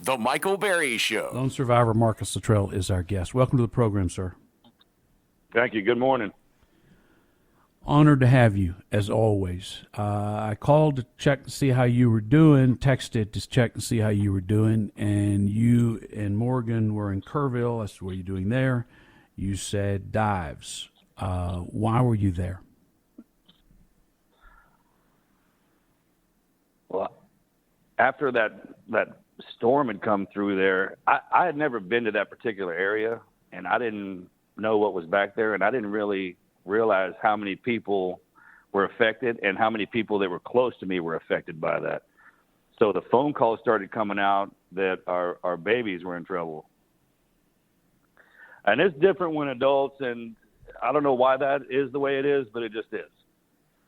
The Michael Berry Show. Lone survivor Marcus Luttrell is our guest. Welcome to the program, sir. Thank you. Good morning. Honored to have you, as always. I called to check to see how you were doing, texted to check to see how you were doing, and you and Morgan were in Kerrville. That's what you're doing there. You said dives. Why were you there? Well, after that storm had come through there, I had never been to that particular area, and I didn't know what was back there, and I didn't really realize how many people were affected and how many people that were close to me were affected by that. So the phone calls started coming out that our babies were in trouble. And it's different when adults, and I don't know why that is the way it is, but it just is.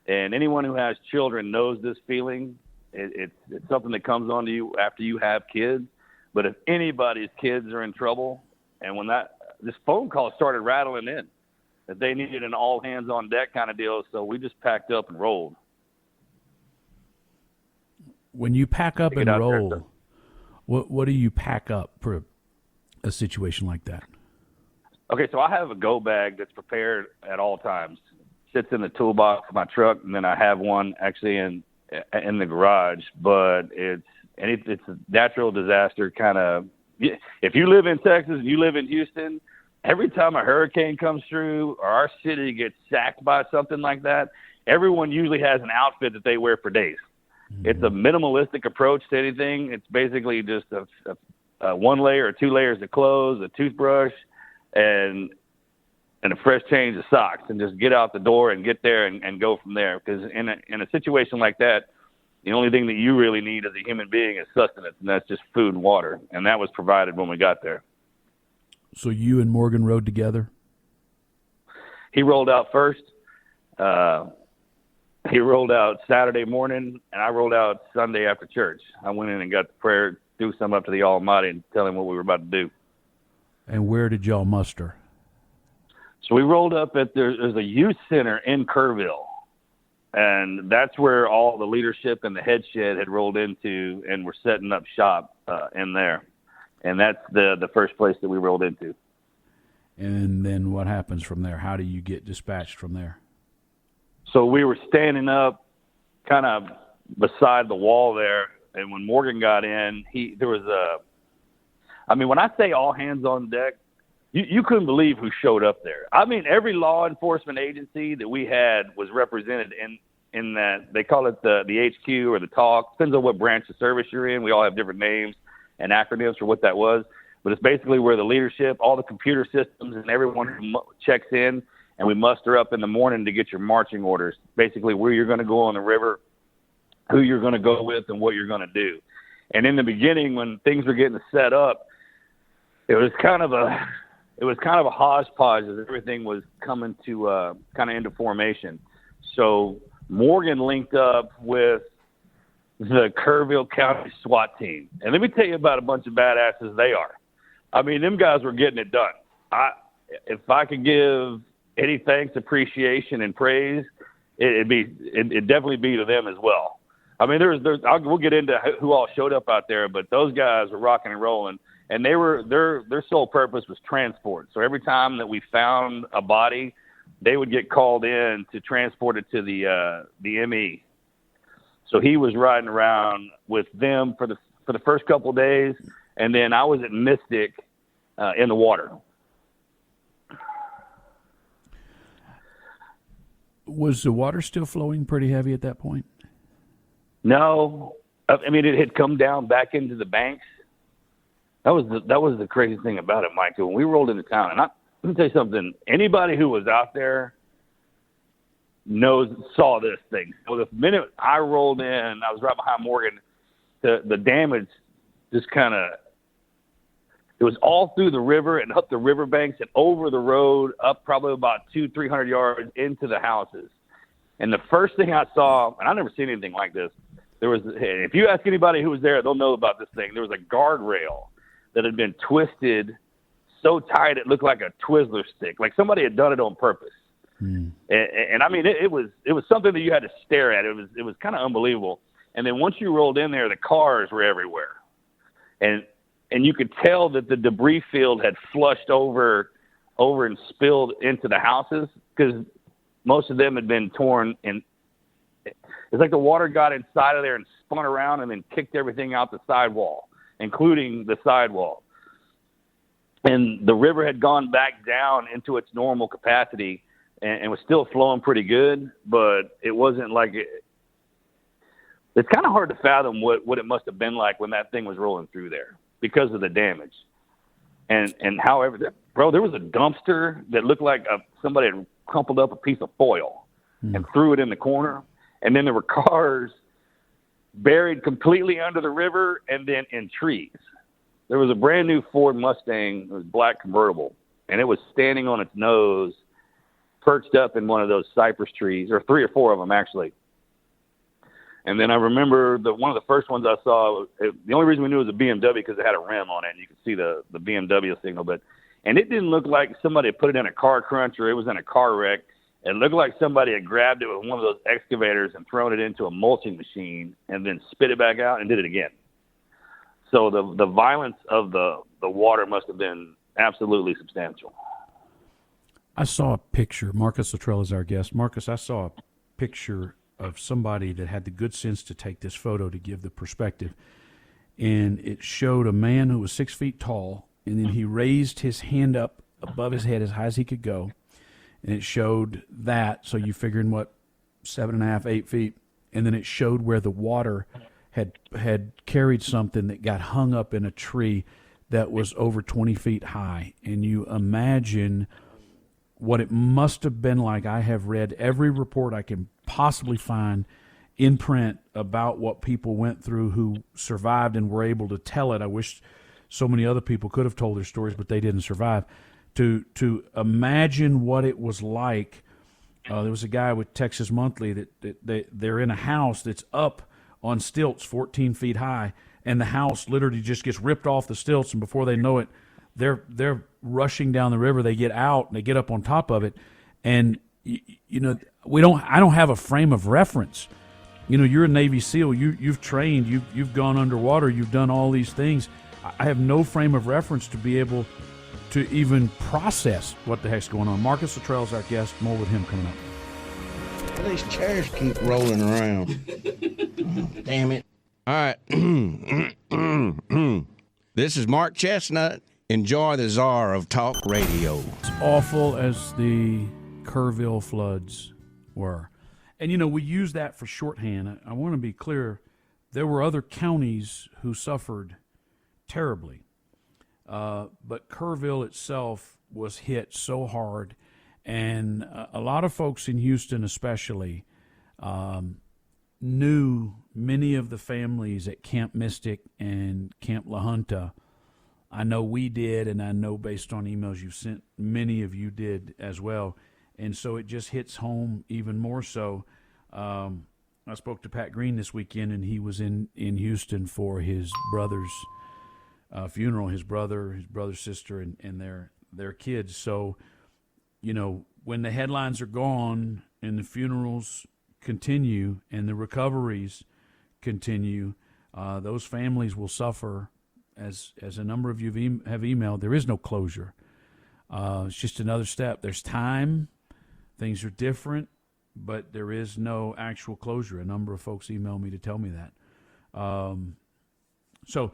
And anyone who has children knows this feeling. It's something that comes on to you after you have kids. But if anybody's kids are in trouble, and when this phone call started rattling in, that they needed an all hands on deck kind of deal, so we just packed up and rolled. When you pack up and roll, what do you pack up for a situation like that? Okay, so I have a go bag that's prepared at all times. Sits in the toolbox of my truck, and then I have one actually in the garage. But it's a natural disaster kind of. If you live in Texas and you live in Houston, every time a hurricane comes through or our city gets sacked by something like that, everyone usually has an outfit that they wear for days. Mm-hmm. It's a minimalistic approach to anything. It's basically just a one layer or two layers of clothes, a toothbrush, and a fresh change of socks, and just get out the door and get there and go from there. Because in a situation like that, the only thing that you really need as a human being is sustenance, and that's just food and water. And that was provided when we got there. So you and Morgan rode together? He rolled out first. He rolled out Saturday morning, and I rolled out Sunday after church. I went in and got the prayer, do something up to the Almighty, and tell him what we were about to do. And where did y'all muster? So we rolled up at there's a youth center in Kerrville, and that's where all the leadership and the head shed had rolled into, and we're setting up shop in there. And that's the first place that we rolled into. And then what happens from there? How do you get dispatched from there? So we were standing up kind of beside the wall there, and when Morgan got in, when I say all hands on deck, you couldn't believe who showed up there. I mean, every law enforcement agency that we had was represented in that. They call it the HQ or the talk. Depends on what branch of service you're in. We all have different names and acronyms for what that was. But it's basically where the leadership, all the computer systems, and everyone who checks in, and we muster up in the morning to get your marching orders, basically where you're going to go on the river, who you're going to go with, and what you're going to do. And in the beginning, when things were getting set up, it was kind of a hodgepodge as everything was coming to kind of into formation. So Morgan linked up with the Kerrville County SWAT team. And let me tell you about a bunch of badasses they are. I mean, them guys were getting it done. If I could give any thanks, appreciation, and praise, it'd definitely be to them as well. I mean, we'll get into who all showed up out there, but those guys were rocking and rolling. And their sole purpose was transport. So every time that we found a body, they would get called in to transport it to the ME. So he was riding around with them for the first couple of days, and then I was at Mystic in the water. Was the water still flowing pretty heavy at that point? No, I mean it had come down back into the banks. That was the crazy thing about it, Michael. When we rolled into town, and let me tell you something. Anybody who was out there saw this thing. So the minute I rolled in, I was right behind Morgan. The damage just kind of. It was all through the river and up the riverbanks and over the road, up probably about 200-300 yards into the houses. And the first thing I saw, and I've never seen anything like this. If you ask anybody who was there, they'll know about this thing. There was a guardrail that had been twisted so tight it looked like a Twizzler stick, like somebody had done it on purpose. And I mean, it was something that you had to stare at. It was kind of unbelievable. And then once you rolled in there, the cars were everywhere. And and you could tell that the debris field had flushed over and spilled into the houses because most of them had been torn. And it's like the water got inside of there and spun around and then kicked everything out the sidewall, including the sidewall. And the river had gone back down into its normal capacity and was still flowing pretty good, but it wasn't like it. It's kind of hard to fathom what it must have been like when that thing was rolling through there because of the damage. And however, bro, there was a dumpster that looked like somebody had crumpled up a piece of foil and threw it in the corner. And then there were cars buried completely under the river and then in trees. There was a brand new Ford Mustang. It was black convertible, and it was standing on its nose, perched up in one of those cypress trees, or 3 or 4 of them actually. And then I remember one of the first ones I saw, the only reason we knew it was a BMW because it had a rim on it, and you could see the BMW signal. And it didn't look like somebody had put it in a car crunch or it was in a car wreck. It looked like somebody had grabbed it with one of those excavators and thrown it into a mulching machine and then spit it back out and did it again. So the violence of the water must have been absolutely substantial. I saw a picture. Marcus Luttrell is our guest. Marcus, I saw a picture of somebody that had the good sense to take this photo to give the perspective. And it showed a man who was 6 feet tall, and then he raised his hand up above his head as high as he could go. And it showed that, so you figuring what, 7.5, 8 feet. And then it showed where the water had carried something that got hung up in a tree that was over 20 feet high. And you imagine what it must have been like. I have read every report I can possibly find in print about what people went through who survived and were able to tell it. I wish so many other people could have told their stories, but they didn't survive. To imagine what it was like. There was a guy with Texas Monthly that they're in a house that's up on stilts 14 feet high, and the house literally just gets ripped off the stilts, and before they know it, they're rushing down the river. They get out and they get up on top of it, and I don't have a frame of reference. You're a Navy SEAL. You've trained. You've gone underwater. You've done all these things. I have no frame of reference to be able to even process what the heck's going on. Marcus Luttrell is our guest. More with him coming up. These chairs keep rolling around. Damn it. All right. This is Mark Chestnut. Enjoy the czar of talk radio. As awful as the Kerrville floods were. And, we use that for shorthand. I want to be clear. There were other counties who suffered terribly. But Kerrville itself was hit so hard. And a lot of folks in Houston especially knew many of the families at Camp Mystic and Camp La Junta. I know we did, and I know based on emails you've sent, many of you did as well. And so it just hits home even more so. I spoke to Pat Green this weekend, and he was in Houston for his brother's funeral, his brother's sister, and their kids. So, when the headlines are gone and the funerals continue and the recoveries continue, those families will suffer. As a number of you have emailed, there is no closure. It's just another step. There's time. Things are different, but there is no actual closure. A number of folks emailed me to tell me that. So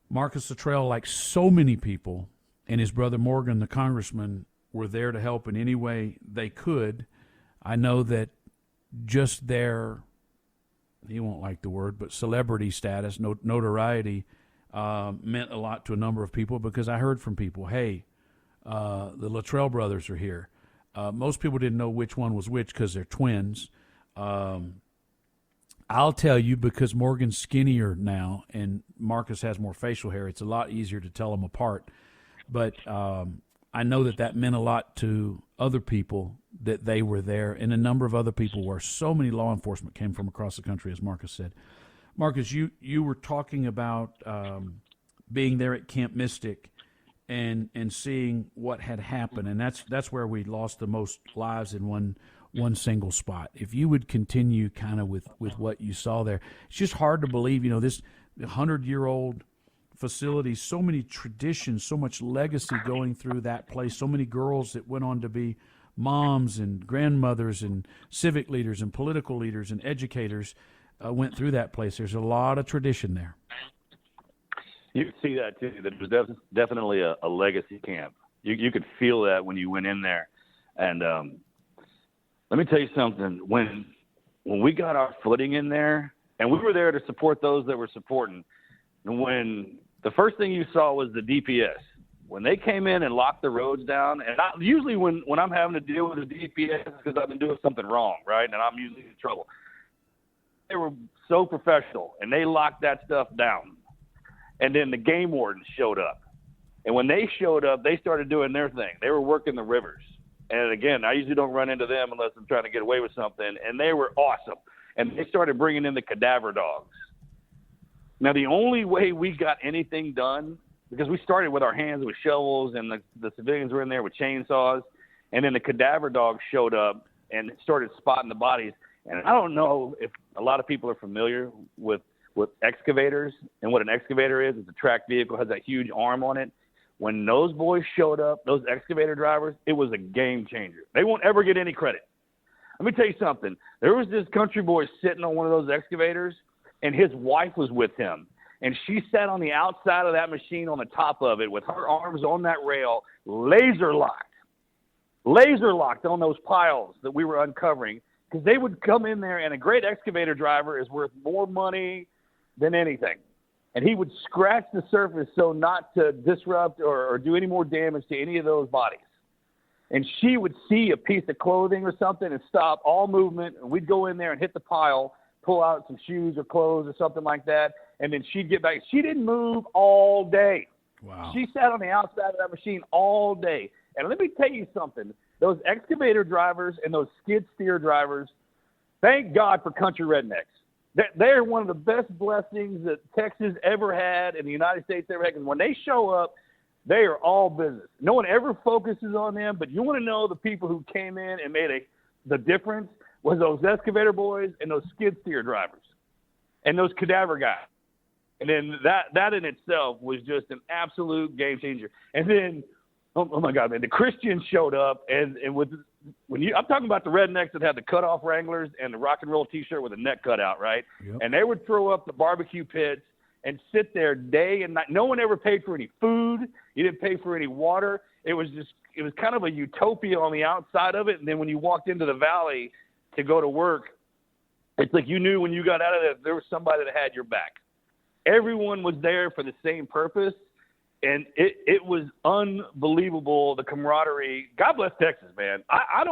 Marcus Luttrell, like so many people, and his brother Morgan, the congressman, were there to help in any way they could. I know that just their, he won't like the word, but celebrity status, notoriety, meant a lot to a number of people because I heard from people, hey, the Luttrell brothers are here. Most people didn't know which one was which because they're twins. I'll tell you, because Morgan's skinnier now and Marcus has more facial hair, it's a lot easier to tell them apart. But I know that meant a lot to other people that they were there, and a number of other people were. So many law enforcement came from across the country, as Marcus said. Marcus, you were talking about being there at Camp Mystic and seeing what had happened, and that's where we lost the most lives in one single spot. If you would continue kind of with what you saw there, it's just hard to believe. This 100-year-old facilities, so many traditions, so much legacy going through that place, so many girls that went on to be moms and grandmothers and civic leaders and political leaders and educators went through that place. There's a lot of tradition there. You could see that too. That it was definitely a legacy camp. You could feel that when you went in there. And let me tell you something. When we got our footing in there, and we were there to support those that were supporting, and when the first thing you saw was the DPS. When they came in and locked the roads down, and usually when I'm having to deal with the DPS, it's because I've been doing something wrong, right? And I'm usually in trouble. They were so professional, and they locked that stuff down. And then the game wardens showed up. And when they showed up, they started doing their thing. They were working the rivers. And again, I usually don't run into them unless I'm trying to get away with something. And they were awesome. And they started bringing in the cadaver dogs. Now, the only way we got anything done, because we started with our hands with shovels, and the civilians were in there with chainsaws, and then the cadaver dogs showed up and started spotting the bodies. And I don't know if a lot of people are familiar with excavators and what an excavator is. It's a tracked vehicle, has that huge arm on it. When those boys showed up, those excavator drivers, it was a game changer. They won't ever get any credit. Let me tell you something. There was this country boy sitting on one of those excavators, and his wife was with him. And she sat on the outside of that machine on the top of it with her arms on that rail, laser locked on those piles that we were uncovering, because they would come in there, and a great excavator driver is worth more money than anything. And he would scratch the surface so not to disrupt or do any more damage to any of those bodies. And she would see a piece of clothing or something and stop all movement, and we'd go in there and hit the pile, pull out some shoes or clothes or something like that, and then she'd get back. She didn't move all day. Wow. She sat on the outside of that machine all day. And let me tell you something. Those excavator drivers and those skid steer drivers, thank God for country rednecks. They're one of the best blessings that Texas ever had and the United States ever had. Because when they show up, they are all business. No one ever focuses on them, but you want to know the people who came in and made the difference was those excavator boys and those skid steer drivers and those cadaver guys. And then that in itself was just an absolute game changer. And then, oh my God, man, the Christians showed up, and I'm talking about the rednecks that had the cutoff Wranglers and the rock and roll T-shirt with a neck cut out, right? Yep. And they would throw up the barbecue pits and sit there day and night. No one ever paid for any food. You didn't pay for any water. It was kind of a utopia on the outside of it. And then when you walked into the valley to go to work, it's like you knew when you got out of there was somebody that had your back. Everyone was there for the same purpose. And it was unbelievable, the camaraderie. God bless Texas, man. I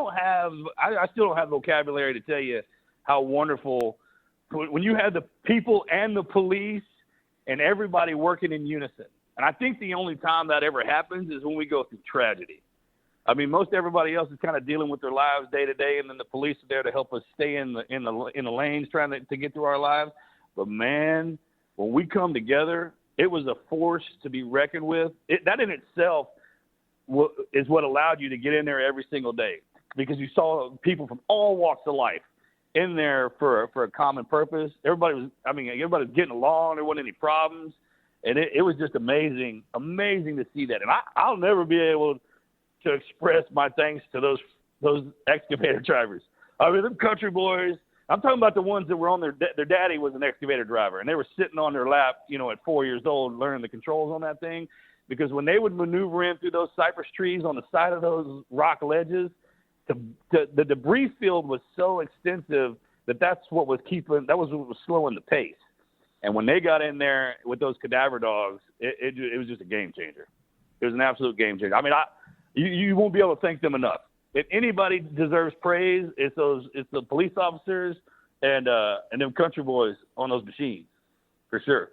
still don't have vocabulary to tell you how wonderful when you have the people and the police and everybody working in unison. And I think the only time that ever happens is when we go through tragedy. I mean, most everybody else is kind of dealing with their lives day to day, and then the police are there to help us stay in the lanes trying to get through our lives. But man, when we come together, it was a force to be reckoned with. That in itself is what allowed you to get in there every single day, because you saw people from all walks of life in there for a common purpose. Everybody was getting along. There wasn't any problems. And it was just amazing to see that. And I'll never be able to express my thanks to those excavator drivers. I mean, them country boys, I'm talking about the ones that were on their daddy was an excavator driver, and they were sitting on their lap, at 4 years old, learning the controls on that thing. Because when they would maneuver in through those cypress trees on the side of those rock ledges, the debris field was so extensive that was what was slowing the pace. And when they got in there with those cadaver dogs, it was just a game changer. It was an absolute game changer. I mean, you won't be able to thank them enough. If anybody deserves praise, it's the police officers and them country boys on those machines, for sure.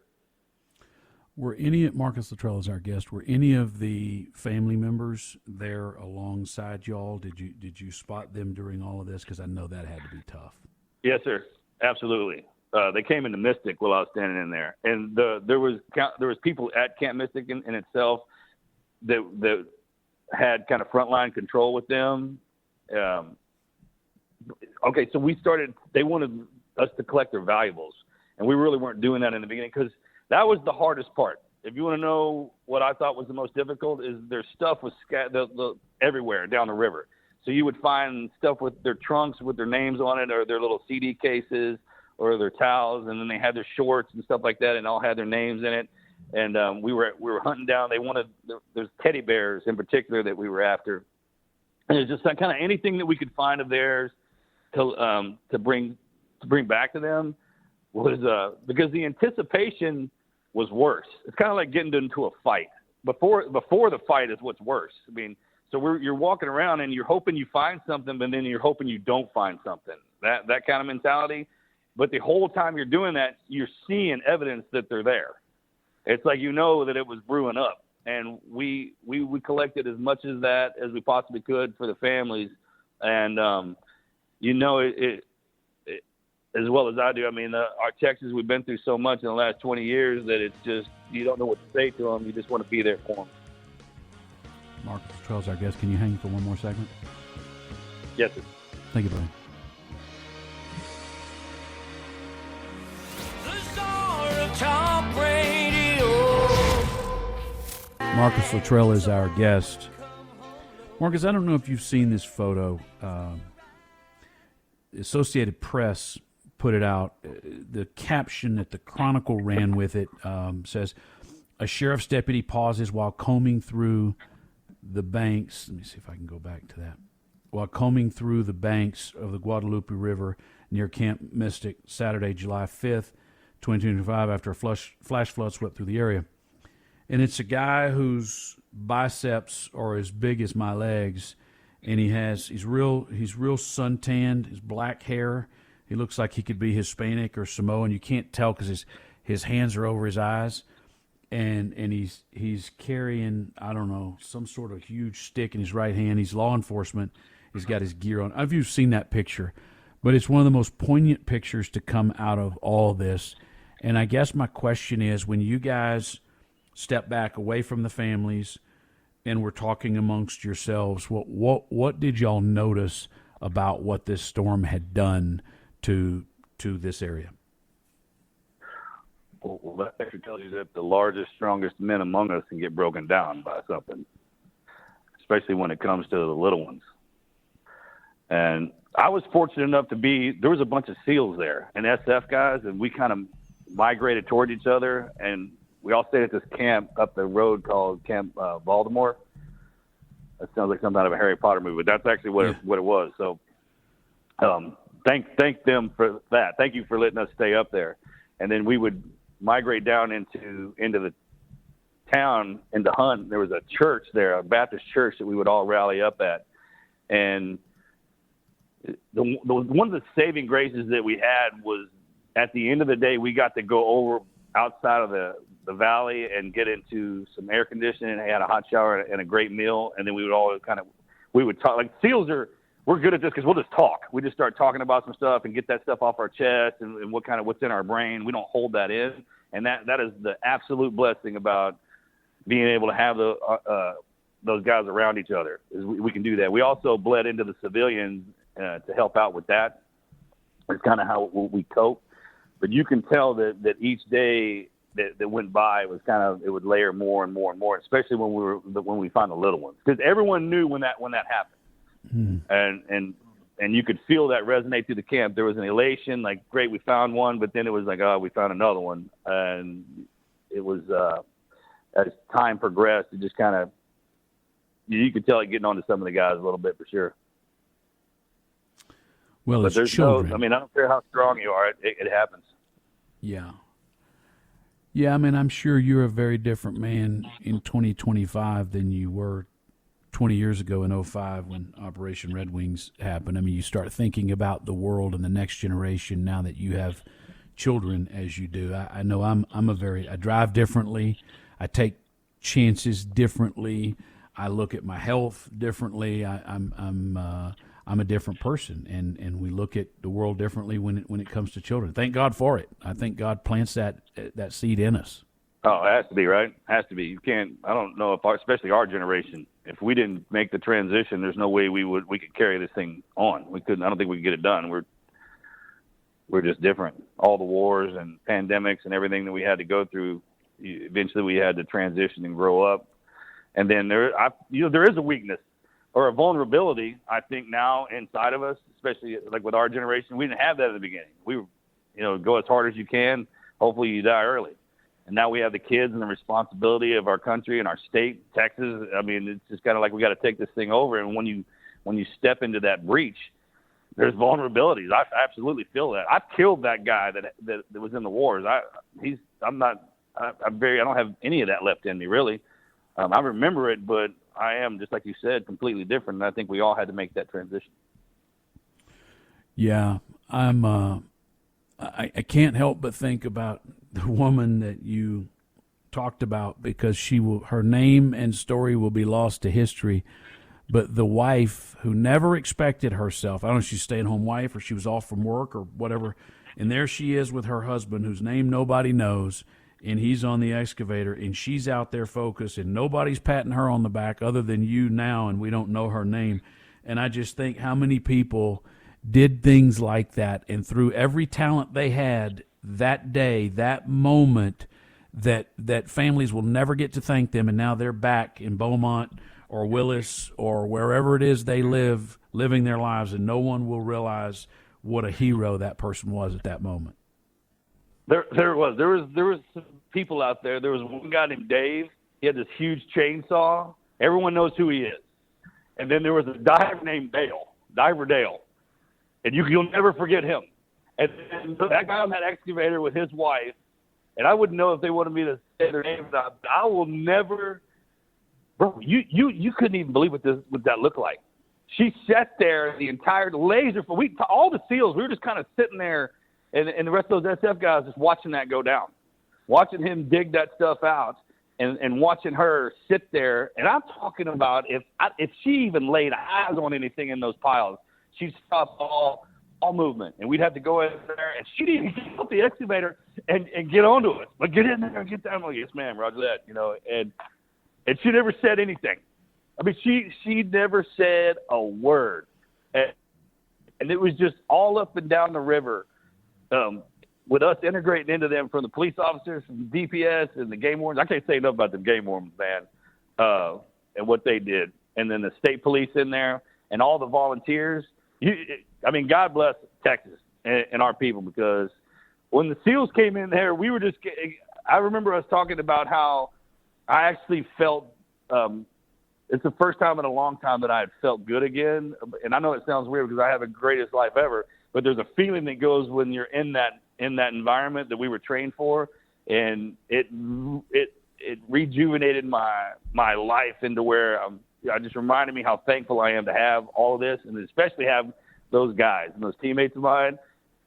Marcus Luttrell is our guest. Were any of the family members there alongside y'all? Did you spot them during all of this? Because I know that had to be tough. Yes, sir. Absolutely. They came into Mystic while I was standing in there, and there was people at Camp Mystic in itself that had kind of frontline control with them. Okay, so they wanted us to collect their valuables, and we really weren't doing that in the beginning because that was the hardest part. if you want to know what I thought was the most difficult, is their stuff was everywhere down the river. So you would find stuff with their trunks with their names on it, or their little CD cases, or their towels, and then they had their shorts and stuff like that, and all had their names in it. And we were hunting down. There's teddy bears in particular that we were after, and it's just kind of anything that we could find of theirs to bring back to them was because the anticipation was worse. It's kind of like getting into a fight. Before the fight is what's worse. I mean, so you're walking around and you're hoping you find something, but then you're hoping you don't find something. That kind of mentality. But the whole time you're doing that, you're seeing evidence that they're there. It's like that it was brewing up. And we collected as much of that as we possibly could for the families. And, it as well as I do. I mean, our Texans, we've been through so much in the last 20 years that it's just, you don't know what to say to them. You just want to be there for them. Marcus Luttrell's our guest. Can you hang for one more segment? Yes, sir. Thank you, buddy. Marcus Luttrell is our guest. Marcus, I don't know if you've seen this photo. The Associated Press put it out. The caption that the Chronicle ran with it says, "A sheriff's deputy pauses while combing through the banks." Let me see if I can go back to that. While combing through the banks of the Guadalupe River near Camp Mystic, Saturday, July 5th, 2025, after a flash flood swept through the area. And it's a guy whose biceps are as big as my legs, and he's real suntanned, his black hair. He looks like he could be Hispanic or Samoan. You can't tell because his hands are over his eyes, and he's carrying, I don't know, some sort of huge stick in his right hand. He's law enforcement. He's got his gear on. I've seen that picture, but it's one of the most poignant pictures to come out of all this. And I guess my question is, when you guys step back away from the families and we're talking amongst yourselves, what did y'all notice about what this storm had done to this area? Well, that picture tells you that the largest, strongest men among us can get broken down by something, especially when it comes to the little ones. And I was fortunate enough there was a bunch of SEALs there and SF guys, and we kind of migrated toward each other, and we all stayed at this camp up the road called Camp Baltimore. That sounds like something out of a Harry Potter movie, but that's actually what it was. So thank them for that. Thank you for letting us stay up there. And then we would migrate down into the town into Hunt. There was a church there, a Baptist church that we would all rally up at. And one of the saving graces that we had was at the end of the day, we got to go over outside of the valley and get into some air conditioning. I had a hot shower and a great meal. And then we would talk. Like SEALs we're good at this because we'll just talk. We just start talking about some stuff and get that stuff off our chest and what's in our brain. We don't hold that in. And that is the absolute blessing about being able to have those guys around each other, is we can do that. We also bled into the civilians to help out with that. It's kind of how we cope. But you can tell that each day that went by, it would layer more and more and more, especially when we found the little ones, because everyone knew when that happened, and you could feel that resonate through the camp. There was an elation, like, great, we found one, but then it was like, oh, we found another one, and it was as time progressed, it just kind of, you could tell it getting on to some of the guys a little bit for sure. Well, but there's children. I don't care how strong you are, it happens. Yeah. Yeah, I mean, I'm sure you're a very different man in 2025 than you were 20 years ago in 2005 when Operation Red Wings happened. I mean, you start thinking about the world and the next generation now that you have children as you do. I know I drive differently. I take chances differently. I look at my health differently. I'm a different person, and we look at the world differently when it comes to children. Thank God for it. I think God plants that seed in us. Oh, it has to be, right? It has to be. You can't. I don't know especially our generation, if we didn't make the transition, there's no way we could carry this thing on. We couldn't. I don't think we could get it done. We're just different. All the wars and pandemics and everything that we had to go through eventually we had to transition and grow up. And then there is a weakness or a vulnerability, I think, now inside of us, especially like with our generation. We didn't have that at the beginning. We were, go as hard as you can. Hopefully you die early. And now we have the kids and the responsibility of our country and our state, Texas. I mean, it's just kind of like we got to take this thing over. And when you step into that breach, there's vulnerabilities. I absolutely feel that. I killed that guy that was in the wars. I don't have any of that left in me, really. I remember it, but I am, just like you said, completely different. And I think we all had to make that transition. Yeah, I can't help but think about the woman that you talked about, because her name and story will be lost to history. But the wife who never expected herself, I don't know if she's a stay-at-home wife or she was off from work or whatever, and there she is with her husband whose name nobody knows, and he's on the excavator, and she's out there focused, and nobody's patting her on the back other than you now, and we don't know her name. And I just think how many people did things like that, and through every talent they had that day, that moment, that families will never get to thank them, and now they're back in Beaumont or Willis or wherever it is they live, living their lives, and no one will realize what a hero that person was at that moment. There was some people out there. There was one guy named Dave. He had this huge chainsaw. Everyone knows who he is. And then there was a diver named Diver Dale, and you'll never forget him. And that guy on that excavator with his wife, and I wouldn't know if they wanted me to say their names. I will never. Bro, you couldn't even believe what that looked like. She sat there the entire laser for all the SEALs. We were just kind of sitting there, and the rest of those SF guys just watching that go down, watching him dig that stuff out, and watching her sit there. And I'm talking about if she even laid eyes on anything in those piles, she'd stop all movement, and we'd have to go in there, and she'd even get off the excavator and get onto it. But get in there and get down. Like, yes, ma'am, roger that. And she never said anything. I mean, she never said a word. And it was just all up and down the river, with us integrating into them, from the police officers, from the DPS, and the game wardens. I can't say enough about the game wardens, man, and what they did. And then the state police in there and all the volunteers. God bless Texas and our people, because when the SEALs came in there, we were just – I remember us talking about how I actually felt it's the first time in a long time that I had felt good again. And I know it sounds weird because I have the greatest life ever, but there's a feeling that goes when you're in that environment that we were trained for, and it rejuvenated my life into where I just reminded me how thankful I am to have all of this, and especially have those guys and those teammates of mine,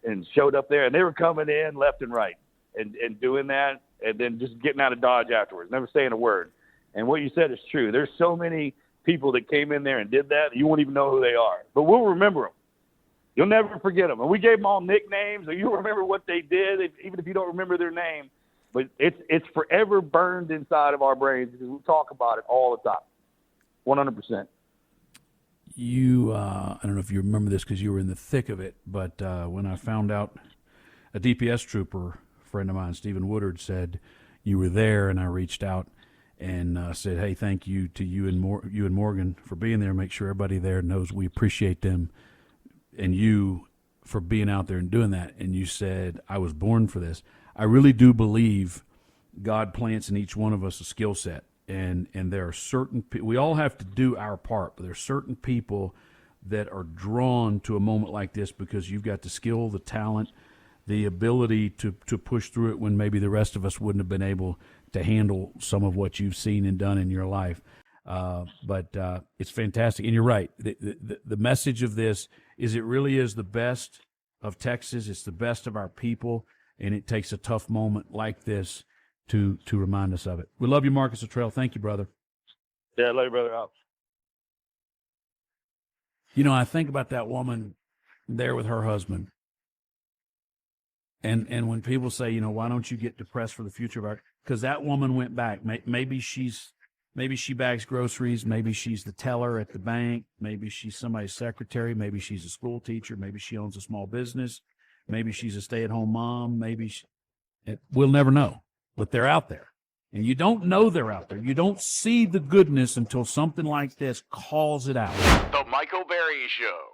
and showed up there, and they were coming in left and right and doing that. And then just getting out of Dodge afterwards, never saying a word. And what you said is true. There's so many people that came in there and did that, you won't even know who they are. But we'll remember them. You'll never forget them. And we gave them all nicknames, or you'll remember what they did, even if you don't remember their name. But it's forever burned inside of our brains, because we talk about it all the time, 100%. I don't know if you remember this because you were in the thick of it, but when I found out a DPS trooper, friend of mine, Stephen Woodard, said you were there, and I reached out and said, hey, thank you to you and Morgan for being there. Make sure everybody there knows we appreciate them and you for being out there and doing that. And you said, I was born for this. I really do believe God plants in each one of us a skill set, and there are certain we all have to do our part, but there are certain people that are drawn to a moment like this because you've got the skill, the talent, the ability to push through it when maybe the rest of us wouldn't have been able to handle some of what you've seen and done in your life. But it's fantastic. And you're right. The message of this is it really is the best of Texas. It's the best of our people. And it takes a tough moment like this to remind us of it. We love you, Marcus Luttrell. Thank you, brother. Yeah, I love you, brother. I think about that woman there with her husband. And when people say, why don't you get depressed for the future of our, because that woman went back. Maybe she bags groceries. Maybe she's the teller at the bank. Maybe she's somebody's secretary. Maybe she's a school teacher. Maybe she owns a small business. Maybe she's a stay-at-home mom. We'll never know, but they're out there. And you don't know they're out there. You don't see the goodness until something like this calls it out. The Michael Berry Show.